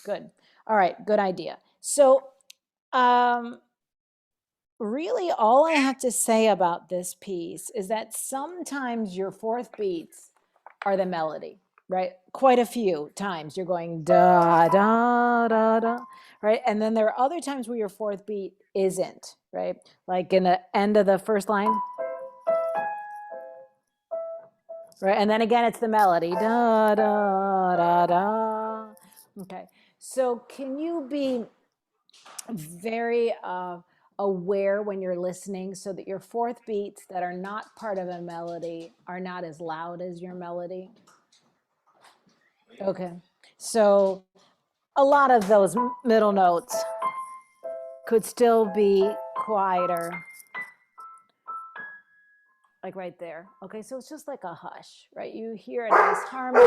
Good. All right, good idea. So, um, really all I have to say about this piece is that sometimes your fourth beats are the melody, right? Quite a few times you're going da, da, da, da, right? And then there are other times where your fourth beat isn't, right? Like in the end of the first line, right? And then again, it's the melody, da, da, da, da. Okay, so can you be very aware when you're listening so that your fourth beats that are not part of a melody are not as loud as your melody? Okay, so a lot of those middle notes could still be quieter, like right there. Okay, so it's just like a hush, right? You hear a nice harmony.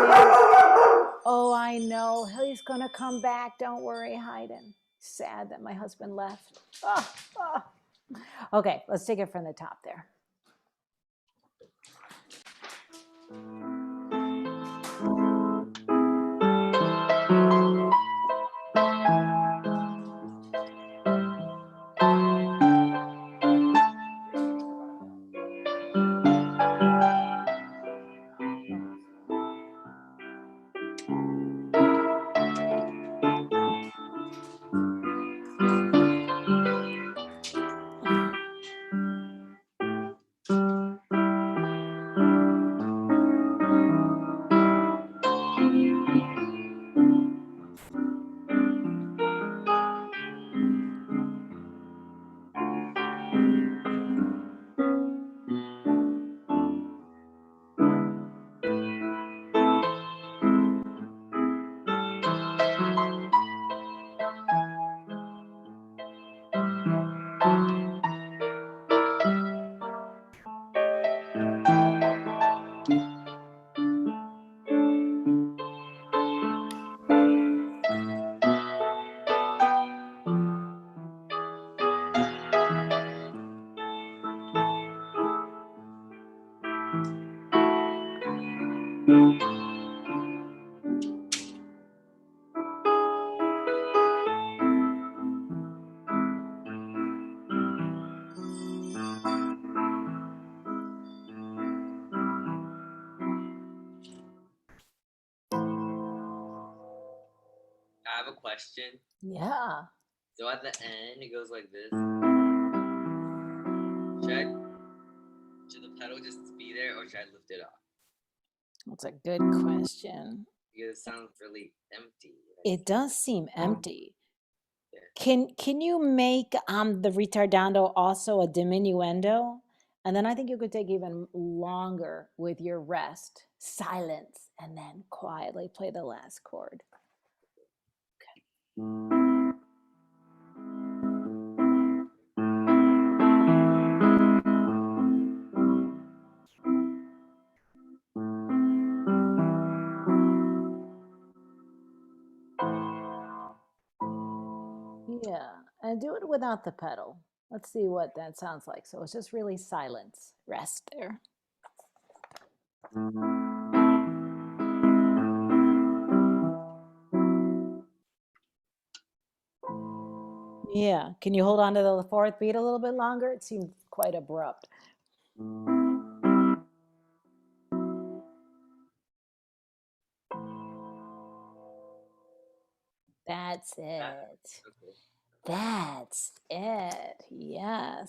Oh, I know, he's gonna come back. Don't worry, Haydn. Sad that my husband left. Oh, oh. Okay, let's take it from the top there. I have a question. Yeah. So at the end, it goes like this. Should the pedal just be there, or should I lift it off? That's a good question. Because it sounds really empty. It does seem empty. Yeah. Can you make the ritardando also a diminuendo? And then I think you could take even longer with your rest, silence, and then quietly play the last chord. Okay. Yeah, and do it without the pedal. Let's see what that sounds like. So it's just really silence, rest there. Yeah, can you hold on to the fourth beat a little bit longer? It seemed quite abrupt. That's it. Okay. That's it. Yes.